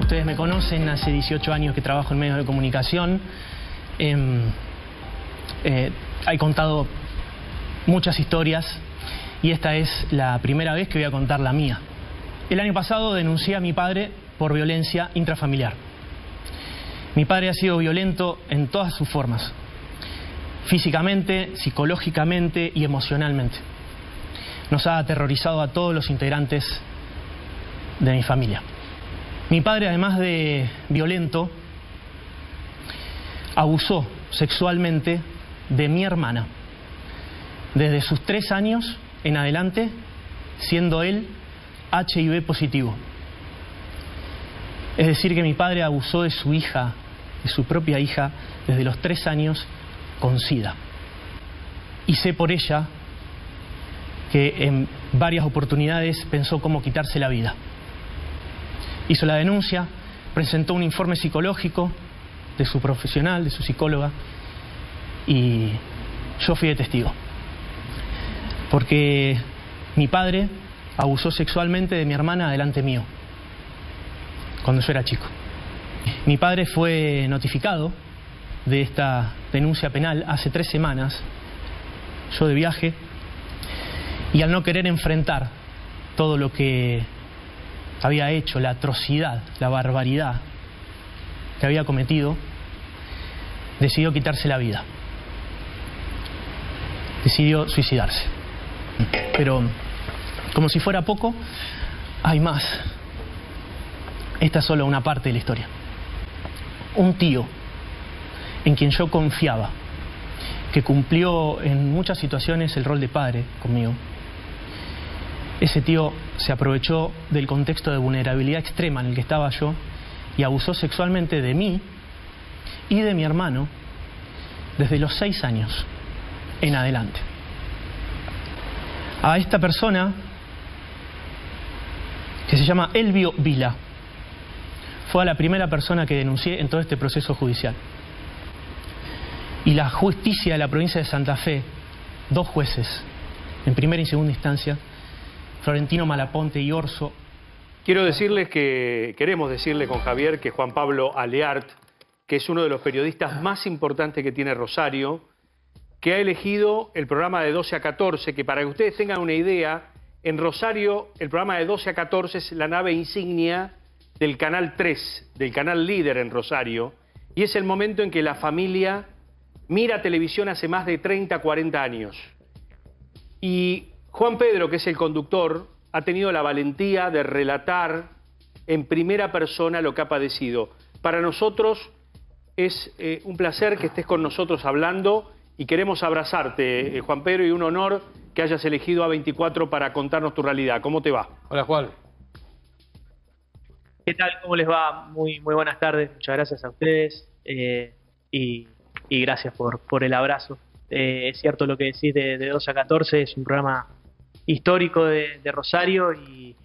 Ustedes me conocen, hace 18 años que trabajo en medios de comunicación. He contado muchas historias y esta es la primera vez que voy a contar la mía. El año pasado denuncié a mi padre por violencia intrafamiliar. Mi padre ha sido violento en todas sus formas, físicamente, psicológicamente y emocionalmente. Nos ha aterrorizado a todos los integrantes de mi familia. Mi padre, además de violento, abusó sexualmente de mi hermana desde sus 3 años en adelante, siendo él HIV positivo. Es decir, que mi padre abusó de su hija, de su propia hija, desde los 3 años con SIDA. Y sé por ella que en varias oportunidades pensó cómo quitarse la vida. Hizo la denuncia, presentó un informe psicológico de su profesional, de su psicóloga, y yo fui de testigo. Porque mi padre abusó sexualmente de mi hermana delante mío, cuando yo era chico. Mi padre fue notificado de esta denuncia penal hace 3 semanas, yo de viaje, y al no querer enfrentar todo lo que había hecho, la atrocidad, la barbaridad que había cometido, decidió quitarse la vida. Decidió suicidarse. Pero, como si fuera poco, hay más. Esta es solo una parte de la historia. Un tío en quien yo confiaba, que cumplió en muchas situaciones el rol de padre conmigo. Ese tío se aprovechó del contexto de vulnerabilidad extrema en el que estaba yo y abusó sexualmente de mí y de mi hermano desde los 6 años en adelante. A esta persona, que se llama Elvio Vila, fue a la primera persona que denuncié en todo este proceso judicial. Y la justicia de la provincia de Santa Fe, 2 jueces, en primera y segunda instancia, Florentino Malaponte y Orso. Queremos decirle con Javier que Juan Pablo Aleart, que es uno de los periodistas más importantes que tiene Rosario, que ha elegido el programa de 12 a 14, que para que ustedes tengan una idea, en Rosario el programa de 12 a 14 es la nave insignia del Canal 3, del canal líder en Rosario, y es el momento en que la familia mira televisión hace más de 30, 40 años. Y Juan Pedro, que es el conductor, ha tenido la valentía de relatar en primera persona lo que ha padecido. Para nosotros es un placer que estés con nosotros hablando y queremos abrazarte, Juan Pedro, y un honor que hayas elegido A24 para contarnos tu realidad. ¿Cómo te va? Hola, Juan. ¿Qué tal? ¿Cómo les va? Muy buenas tardes. Muchas gracias a ustedes y gracias por el abrazo. Es cierto lo que decís de 12 a 14, es un programa histórico de Rosario y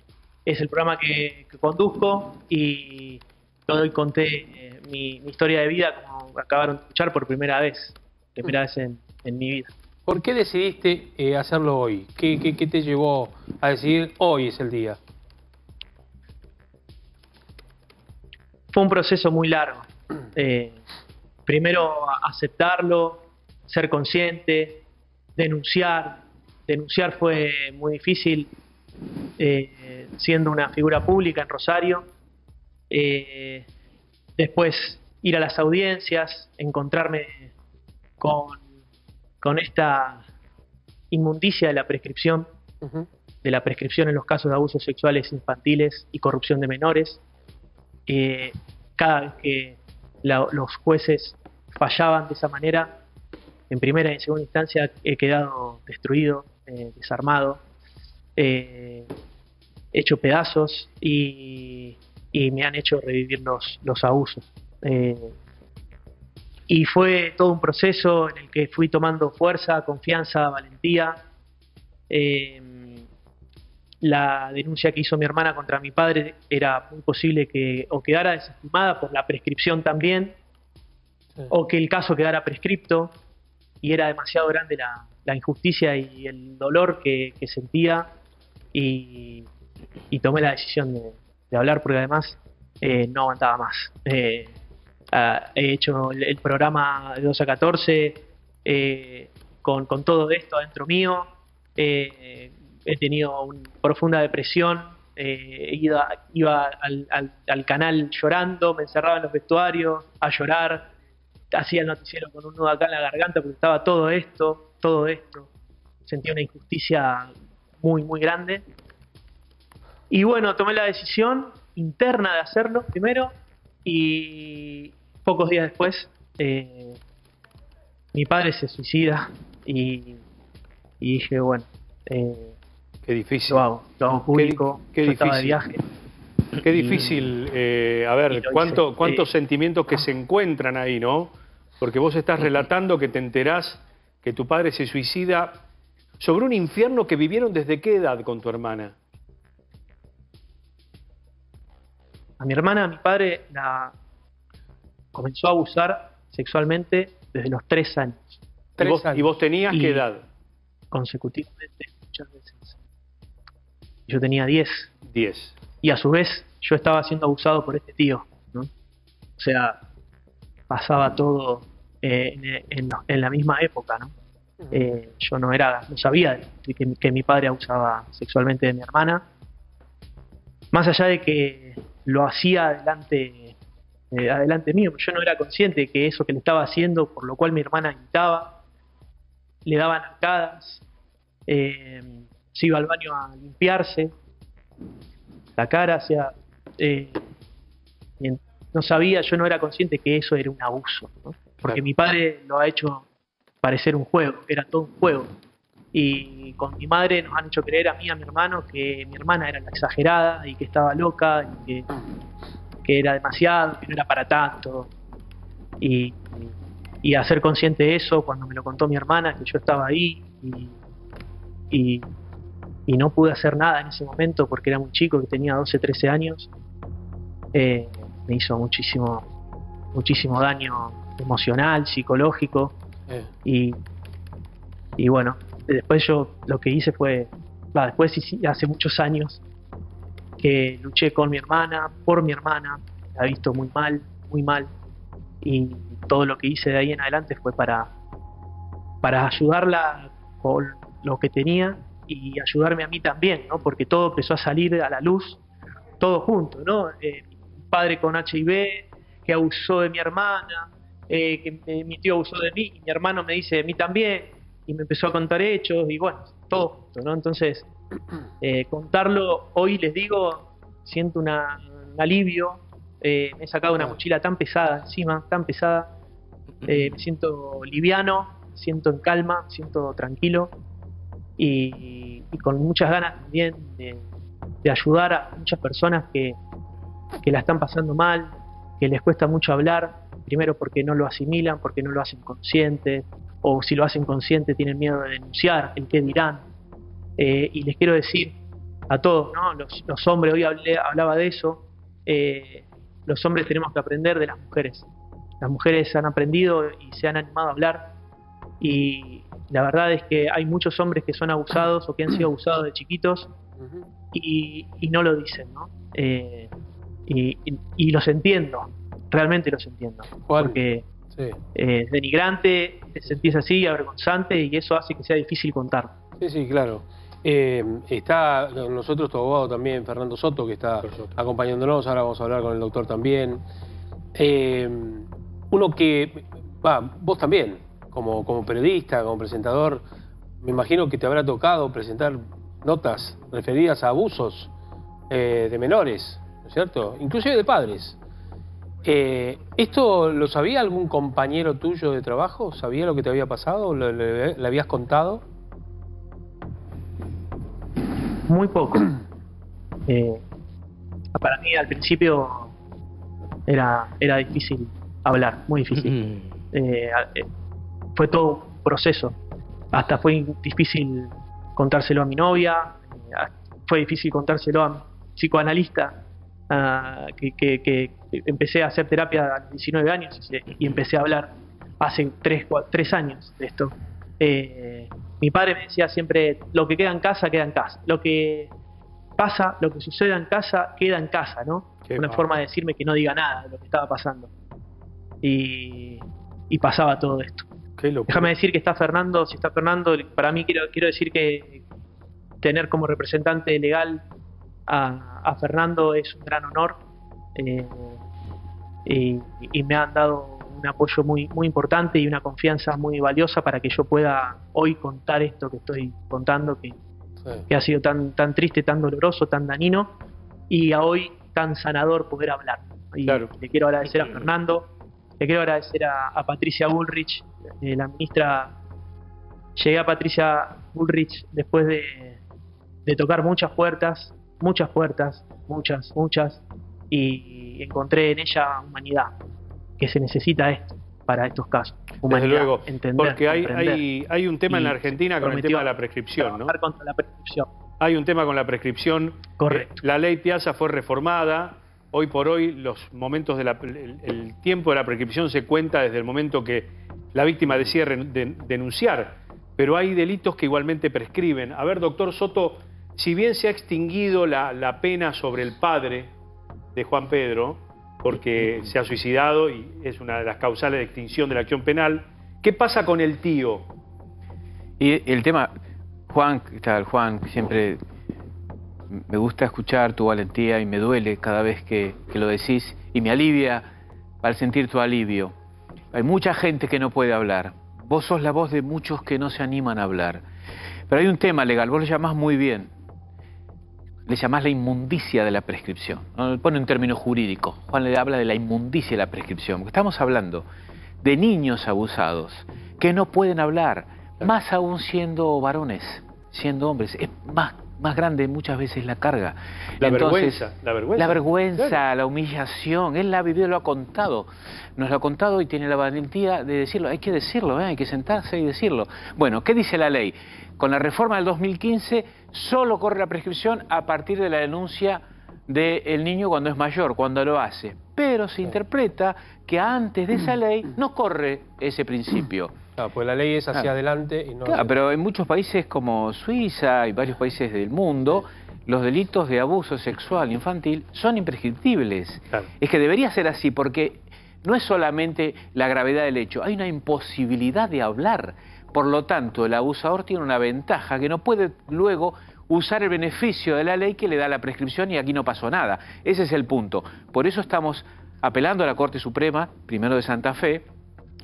es el programa que conduzco y hoy conté mi historia de vida, como acabaron de escuchar, por primera vez en mi vida. ¿Por qué decidiste hacerlo hoy? ¿Qué te llevó a decidir hoy es el día? Fue un proceso muy largo. Primero aceptarlo, ser consciente, denunciar. Denunciar fue muy difícil, siendo una figura pública en Rosario. Después ir a las audiencias, encontrarme con esta inmundicia de la prescripción, de la prescripción en los casos de abusos sexuales infantiles y corrupción de menores. Cada vez que los jueces fallaban de esa manera, en primera y en segunda instancia he quedado destruido, desarmado, hecho pedazos y me han hecho revivir los abusos. Y fue todo un proceso en el que fui tomando fuerza, confianza, valentía. La denuncia que hizo mi hermana contra mi padre era muy posible que o quedara desestimada por la prescripción también, o que el caso quedara prescripto, y era demasiado grande la injusticia y el dolor que sentía, y tomé la decisión de hablar, porque además no aguantaba más. He hecho el programa de 12 a 14 con todo esto adentro mío. He tenido una profunda depresión. Iba al canal llorando, me encerraba en los vestuarios a llorar, hacía el noticiero con un nudo acá en la garganta porque estaba todo esto. Sentía una injusticia muy, muy grande. Y bueno, tomé la decisión interna de hacerlo primero, y pocos días después mi padre se suicida y dije, bueno, Qué difícil. lo hago público. Qué Yo estaba de difícil. viaje. Qué difícil, a y ver, lo cuántos hice. sentimientos que se encuentran ahí, ¿no? Porque vos estás relatando que te enterás que tu padre se suicida sobre un infierno que vivieron desde qué edad con tu hermana. A mi hermana, mi padre la comenzó a abusar sexualmente desde los 3 años, ¿Y vos tenías Y- qué edad? consecutivamente, muchas veces. Yo tenía 10. 10. Y a su vez yo estaba siendo abusado por este tío, ¿no? O sea, pasaba todo en la misma época, ¿no? Yo no sabía que mi padre abusaba sexualmente de mi hermana, más allá de que lo hacía adelante mío. Yo no era consciente de que eso que le estaba haciendo, por lo cual mi hermana gritaba, le daban arcadas, se iba al baño a limpiarse la cara, o sea, no sabía, yo no era consciente que eso era un abuso, ¿no? Porque Claro. mi padre lo ha hecho parecer un juego, era todo un juego. Y con mi madre nos han hecho creer a mí y a mi hermano que mi hermana era la exagerada y que estaba loca y que era demasiado, que no era para tanto. Y hacer consciente de eso cuando me lo contó mi hermana, que yo estaba ahí y no pude hacer nada en ese momento porque era muy chico, que tenía 12, 13 años, me hizo muchísimo daño emocional, psicológico. Y bueno, después yo lo que hice fue, hace muchos años que luché con mi hermana, por mi hermana, la he visto muy mal, y todo lo que hice de ahí en adelante fue para ayudarla con lo que tenía y ayudarme a mí también, ¿no? Porque todo empezó a salir a la luz, todo junto, ¿no? Mi padre con HIV, que abusó de mi hermana, que mi tío abusó de mí, y mi hermano me dice de mí también, y me empezó a contar hechos, y bueno, todo junto, ¿no? Entonces, contarlo hoy, les digo, siento un alivio. Me he sacado una mochila tan pesada encima, tan pesada. Me siento liviano, me siento en calma, me siento tranquilo y con muchas ganas también de ayudar a muchas personas que la están pasando mal, que les cuesta mucho hablar, primero porque no lo asimilan, porque no lo hacen consciente, o si lo hacen consciente tienen miedo de denunciar, el qué dirán. Y les quiero decir a todos, ¿no? Los hombres, hoy hablaba de eso, los hombres tenemos que aprender de las mujeres. Las mujeres han aprendido y se han animado a hablar, y la verdad es que hay muchos hombres que son abusados o que han sido abusados de chiquitos y no lo dicen, ¿no? Y los entiendo, realmente los entiendo. Juan, porque sí. es denigrante, te sentís así, avergonzante, y eso hace que sea difícil contar. Sí, claro. Está con nosotros tu abogado también, Fernando Soto, que está acompañándonos. Ahora vamos a hablar con el doctor también. Uno que, vos también, como periodista, como presentador, me imagino que te habrá tocado presentar notas referidas a abusos de menores, ¿no es cierto? Inclusive de padres. ¿Esto lo sabía algún compañero tuyo de trabajo? ¿Sabía lo que te había pasado? ¿Le habías contado? Muy poco. Para mí al principio era difícil hablar, muy difícil. Fue todo un proceso. Hasta fue difícil contárselo a mi novia, fue difícil contárselo a mi psicoanalista, que empecé a hacer terapia a los 19 años y empecé a hablar hace 3 años de esto. Mi padre me decía siempre, lo que queda en casa, queda en casa. Lo que pasa, lo que suceda en casa, queda en casa, ¿no? Qué Una va. forma de decirme que no diga nada de lo que estaba pasando. Y pasaba todo esto. Qué locura. Déjame decir que está Fernando, si está Fernando, para mí quiero decir que tener como representante legal a Fernando es un gran honor, y me han dado un apoyo muy, muy importante y una confianza muy valiosa para que yo pueda hoy contar esto que estoy contando, que ha sido tan triste, tan doloroso, tan dañino, y a hoy tan sanador poder hablar. Y Claro. le quiero agradecer a Fernando, le quiero agradecer a Patricia Bullrich, la ministra. Llegué a Patricia Bullrich después de tocar muchas puertas, y encontré en ella humanidad, que se necesita esto para estos casos. Desde Humanidad, luego, entender, porque comprender. hay un tema en la Y Argentina con el prometió tema de la prescripción, ¿no? trabajar contra la prescripción. Hay un tema con la prescripción. Correcto. La ley Piazza fue reformada. Hoy por hoy los momentos el tiempo de la prescripción se cuenta desde el momento que la víctima decide denunciar. Pero hay delitos que igualmente prescriben. A ver, doctor Soto, si bien se ha extinguido la pena sobre el padre de Juan Pedro, porque se ha suicidado y es una de las causales de extinción de la acción penal, ¿qué pasa con el tío? Y el tema, Juan, ¿qué tal? Juan, siempre me gusta escuchar tu valentía y me duele cada vez que lo decís y me alivia al sentir tu alivio. Hay mucha gente que no puede hablar. Vos sos la voz de muchos que no se animan a hablar. Pero hay un tema legal, vos lo llamás muy bien. Le llamás la inmundicia de la prescripción. No pone un término jurídico. Juan le habla de la inmundicia de la prescripción. Porque estamos hablando de niños abusados que no pueden hablar, más aún siendo varones, siendo hombres. Es más grande muchas veces la carga. La Entonces, vergüenza. La vergüenza, Claro. la humillación. Él la ha vivido, lo ha contado. Nos lo ha contado y tiene la valentía de decirlo. Hay que decirlo, hay que sentarse y decirlo. Bueno, ¿qué dice la ley? Con la reforma del 2015 solo corre la prescripción a partir de la denuncia del niño cuando es mayor, cuando lo hace. Pero se interpreta que antes de esa ley no corre ese principio. Claro, pues la ley es hacia Claro. adelante y no... Claro, pero en muchos países como Suiza y varios países del mundo, los delitos de abuso sexual infantil son imprescriptibles. Claro. Es que debería ser así, porque no es solamente la gravedad del hecho, hay una imposibilidad de hablar. Por lo tanto, el abusador tiene una ventaja que no puede luego usar el beneficio de la ley que le da la prescripción y aquí no pasó nada. Ese es el punto. Por eso estamos apelando a la Corte Suprema, primero de Santa Fe,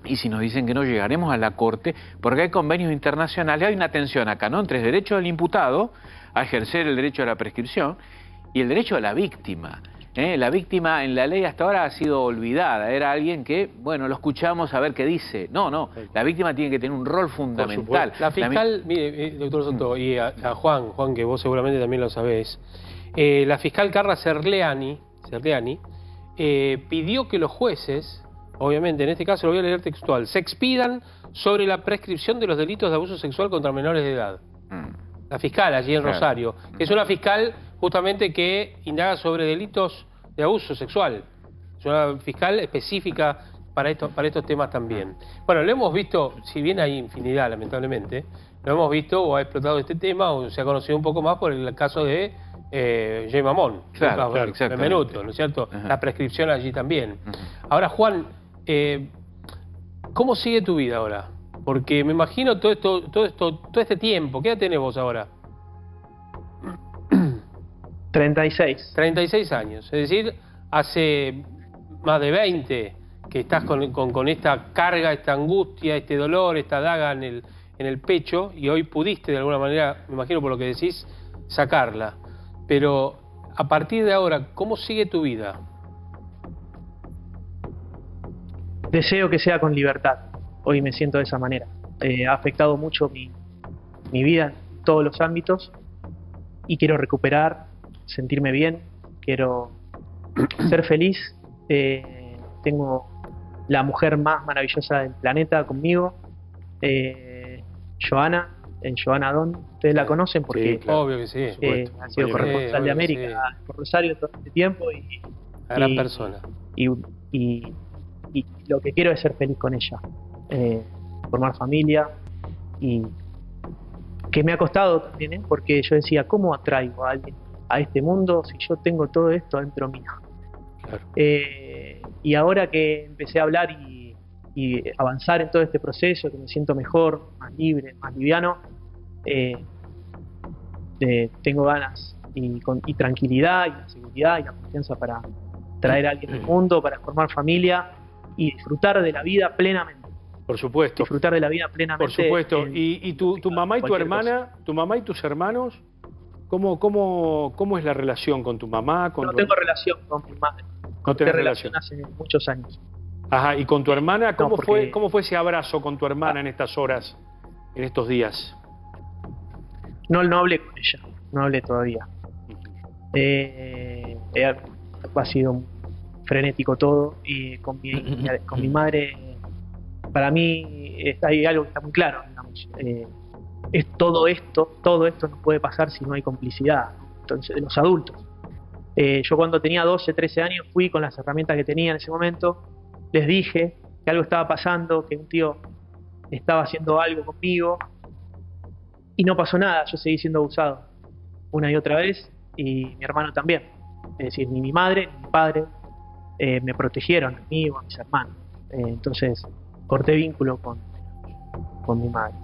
y si nos dicen que no llegaremos a la Corte, porque hay convenios internacionales, hay una tensión acá, ¿no?, entre el derecho del imputado a ejercer el derecho a la prescripción y el derecho de la víctima. La víctima en la ley hasta ahora ha sido olvidada, era alguien que, bueno, lo escuchamos a ver qué dice. No, la víctima tiene que tener un rol fundamental. La fiscal, mire, doctor Soto, y a Juan, que vos seguramente también lo sabés, la fiscal Carla Serleani pidió que los jueces, obviamente en este caso lo voy a leer textual, se expidan sobre la prescripción de los delitos de abuso sexual contra menores de edad. La fiscal allí en Claro. Rosario, que es una fiscal justamente que indaga sobre delitos de abuso sexual. Es una fiscal específica para estos temas también. Bueno, lo hemos visto, si bien hay infinidad lamentablemente, lo hemos visto o ha explotado este tema o se ha conocido un poco más por el caso de Jay Mamón, Claro, Lucas exactamente. Benvenuto, ¿no es cierto? Ajá. La prescripción allí también. Ahora, Juan, ¿cómo sigue tu vida ahora? Porque me imagino todo este tiempo. ¿Qué edad tenés vos ahora? 36. 36 años. Es decir, hace más de 20 que estás con esta carga, esta angustia, este dolor, esta daga en el pecho, y hoy pudiste de alguna manera, me imagino por lo que decís, sacarla. Pero a partir de ahora, ¿cómo sigue tu vida? Deseo que sea con libertad. Hoy me siento de esa manera. Ha afectado mucho mi vida en todos los ámbitos y quiero recuperar, sentirme bien, quiero ser feliz. Tengo la mujer más maravillosa del planeta conmigo, Joana Don. Ustedes la conocen porque Sí, claro. Obvio que sí. ha sido Sí, corresponsal de obvio que América por Rosario todo este tiempo Una gran persona. y lo que quiero es ser feliz con ella, formar familia, y que me ha costado también, porque yo decía, ¿cómo atraigo a alguien a este mundo si yo tengo todo esto dentro mío? Claro. Y ahora que empecé a hablar y avanzar en todo este proceso, que me siento mejor, más libre, más liviano, tengo ganas y tranquilidad y la seguridad y la confianza para traer a alguien al mundo, para formar familia y disfrutar de la vida plenamente. Por supuesto. Disfrutar de la vida plenamente. Por supuesto. ¿Y tu mamá y tu hermana, tu mamá y tus hermanos, cómo es la relación con tu mamá? No tengo relación con mi madre. No tenés relación hace muchos años. Ajá, ¿y con tu hermana? ¿Cómo porque... fue ese abrazo con tu hermana en estas horas, en estos días? No hablé con ella, no hablé todavía. Ha sido frenético todo, y con mi madre, para mí hay algo que está muy claro, digamos. Es todo esto no puede pasar si no hay complicidad, entonces, de los adultos. Yo cuando tenía 12, 13 años fui con las herramientas que tenía en ese momento, les dije que algo estaba pasando, que un tío estaba haciendo algo conmigo, y no pasó nada, yo seguí siendo abusado una y otra vez, y mi hermano también. Es decir, ni mi madre ni mi padre me protegieron a mí o a mis hermanos. Entonces corté vínculo con mi madre.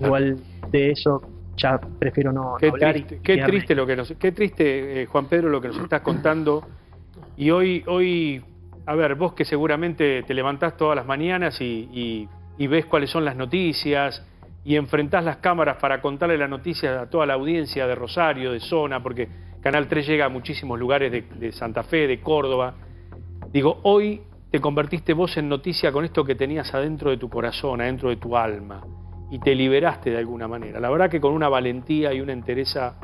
Igual de eso ya prefiero no hablar. Qué triste, Juan Pedro, lo que nos estás contando. Y hoy, a ver, vos que seguramente te levantás todas las mañanas y ves cuáles son las noticias y enfrentás las cámaras para contarle las noticias a toda la audiencia de Rosario, de zona, porque Canal 3 llega a muchísimos lugares de Santa Fe, de Córdoba. Digo, hoy te convertiste vos en noticia con esto que tenías adentro de tu corazón, adentro de tu alma, y te liberaste de alguna manera. La verdad que con una valentía y una entereza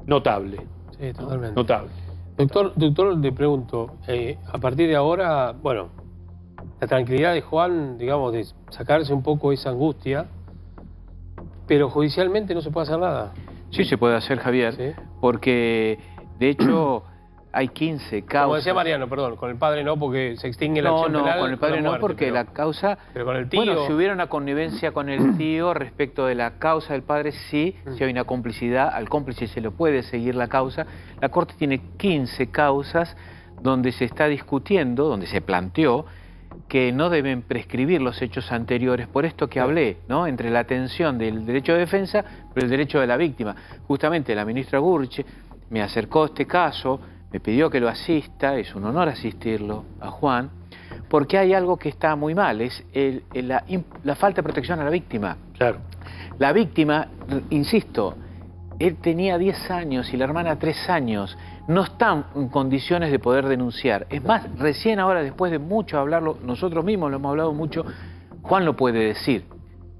notable. Sí, totalmente. Notable. Doctor, le pregunto, a partir de ahora, bueno, la tranquilidad de Juan, digamos, de sacarse un poco esa angustia, pero judicialmente no se puede hacer nada. Sí se puede hacer, Javier, ¿Sí? Porque de hecho hay 15 causas. Como decía Mariano, perdón, con el padre no, porque se extingue la acción penal. No, con el padre no, porque la causa... Pero con el tío... Bueno, si hubiera una connivencia con el tío respecto de la causa del padre, sí. Si hay una complicidad, al cómplice se lo puede seguir la causa. La Corte tiene 15 causas donde se está discutiendo, donde se planteó que no deben prescribir los hechos anteriores, por esto que hablé, ¿no? Entre la tensión del derecho de defensa, pero el derecho de la víctima. Justamente la ministra Gurche me acercó a este caso, me pidió que lo asista, es un honor asistirlo a Juan, porque hay algo que está muy mal, es la falta de protección a la víctima. Claro. La víctima, insisto, él tenía 10 años y la hermana 3 años, no están en condiciones de poder denunciar. Es más, recién ahora, después de mucho hablarlo, nosotros mismos lo hemos hablado mucho, Juan lo puede decir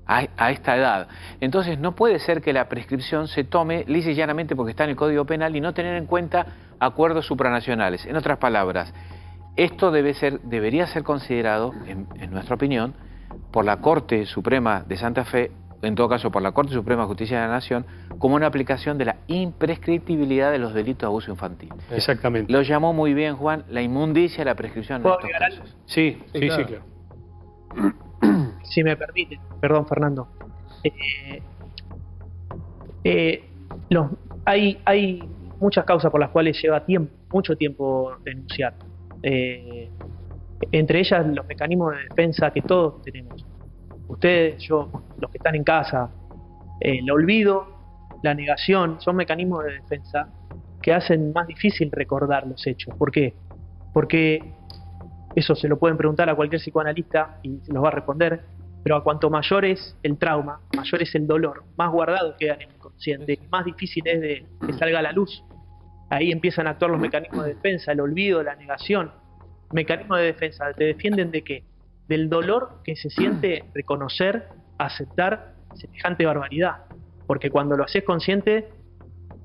a esta edad. Entonces no puede ser que la prescripción se tome lisa y llanamente porque está en el Código Penal y no tener en cuenta acuerdos supranacionales. En otras palabras, esto debería ser considerado, en nuestra opinión, por la Corte Suprema de Santa Fe, en todo caso por la Corte Suprema de Justicia de la Nación, como una aplicación de la imprescriptibilidad de los delitos de abuso infantil. Exactamente. Lo llamó muy bien, Juan, la inmundicia de la prescripción en estos casos. Sí, claro. Si me permite, perdón, Fernando. Hay muchas causas por las cuales lleva mucho tiempo denunciar. Entre ellas los mecanismos de defensa que todos tenemos. Ustedes, yo, los que están en casa, el olvido, la negación, son mecanismos de defensa que hacen más difícil recordar los hechos. ¿Por qué? Porque eso se lo pueden preguntar a cualquier psicoanalista y se los va a responder, pero a cuanto mayor es el trauma, mayor es el dolor, más guardado queda en el inconsciente y más difícil es de que salga a la luz. Ahí empiezan a actuar los mecanismos de defensa, el olvido, la negación. Mecanismos de defensa, ¿te defienden de qué? Del dolor que se siente reconocer, aceptar semejante barbaridad. Porque cuando lo haces consciente,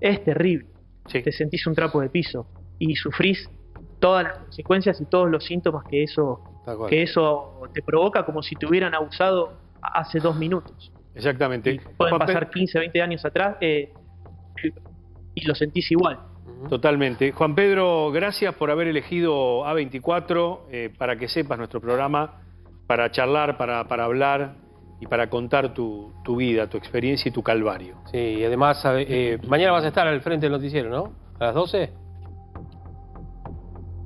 es terrible. Sí. Te sentís un trapo de piso y sufrís todas las consecuencias y todos los síntomas que eso te provoca, como si te hubieran abusado hace 2 minutos. Exactamente. Y pueden pasar 15, 20 años atrás y lo sentís igual. Totalmente. Juan Pedro, gracias por haber elegido A24 para que sepas nuestro programa, para charlar, para hablar y para contar tu vida, tu experiencia y tu calvario. Sí, y además mañana vas a estar al frente del noticiero, ¿no? ¿A las 12?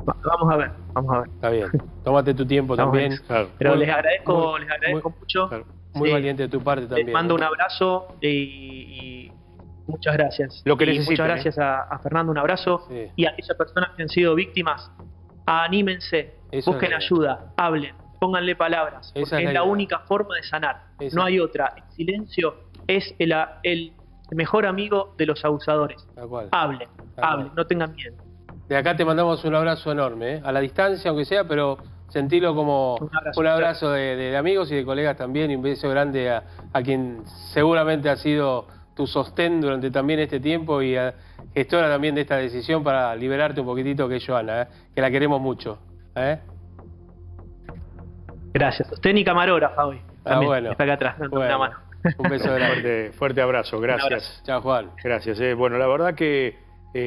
Vamos a ver, vamos a ver. Está bien. Tómate tu tiempo Estamos también. en eso. Claro. Pero Muy- les agradezco muy- mucho. claro. Muy Sí. valiente de tu parte también. Les mando un abrazo y muchas gracias. Lo que Y necesiten, muchas gracias a Fernando, un abrazo. Sí. Y a aquellas personas que han sido víctimas, anímense, Eso busquen es la idea. ayuda, hablen, pónganle palabras, Esa porque es es la la idea. única forma de sanar. Esa. No hay otra. El silencio es el mejor amigo de los abusadores. Tal cual. Hablen, Tal hablen, cual. no tengan miedo. De acá te mandamos un abrazo enorme, ¿eh? A la distancia, aunque sea, pero sentilo como Un abrazo. de amigos y de colegas también, y un beso grande a quien seguramente ha sido tu sostén durante también este tiempo y gestora también de esta decisión para liberarte un poquitito, que es Joana, ¿eh? Que la queremos mucho. ¿Eh? Gracias. Usted ni camarógrafa hoy. También, bueno. está acá atrás, dando Bueno, una mano. un beso grande. Fuerte abrazo, gracias. abrazo. Chao, Juan. Gracias. Bueno, la verdad que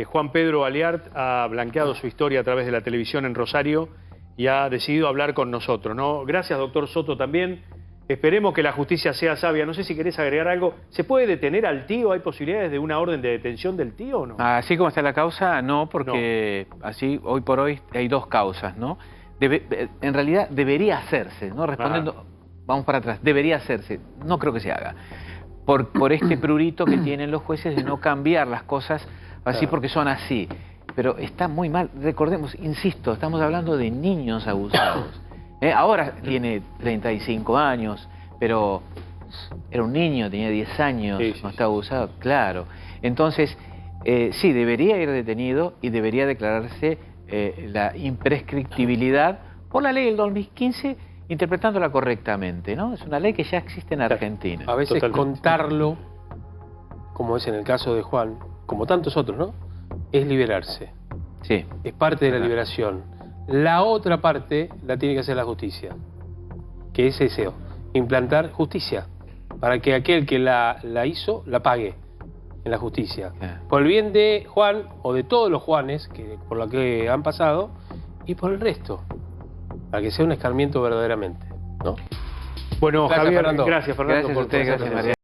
Juan Pedro Aleart ha blanqueado su historia a través de la televisión en Rosario y ha decidido hablar con nosotros, ¿no? Gracias, doctor Soto, también. Esperemos que la justicia sea sabia. No sé si querés agregar algo. ¿Se puede detener al tío? ¿Hay posibilidades de una orden de detención del tío o no? Así como está la causa, no, porque así hoy por hoy hay dos causas, ¿no? En realidad debería hacerse, ¿no? Respondiendo, vamos para atrás, debería hacerse. No creo que se haga. Por este prurito que tienen los jueces de no cambiar las cosas así Claro. porque son así. Pero está muy mal. Recordemos, insisto, estamos hablando de niños abusados. Ahora tiene 35 años, pero era un niño, tenía 10 años, Sí, no estaba abusado, claro. Entonces, sí, debería ir detenido y debería declararse la imprescriptibilidad por la ley del 2015, interpretándola correctamente, ¿no? Es una ley que ya existe en Argentina. A veces Totalmente. contarlo, como es en el caso de Juan, como tantos otros, ¿no? Es liberarse. Sí. Es parte de la Ajá. liberación. La otra parte la tiene que hacer la justicia, que es eso, implantar justicia, para que aquel que la hizo, la pague en la justicia. Por el bien de Juan, o de todos los Juanes, por lo que han pasado, y por el resto, para que sea un escarmiento verdaderamente, ¿no? Bueno, Gracias, Javier, Fernando. gracias, Fernando. Gracias a por ustedes, esta gracias, presencia. María.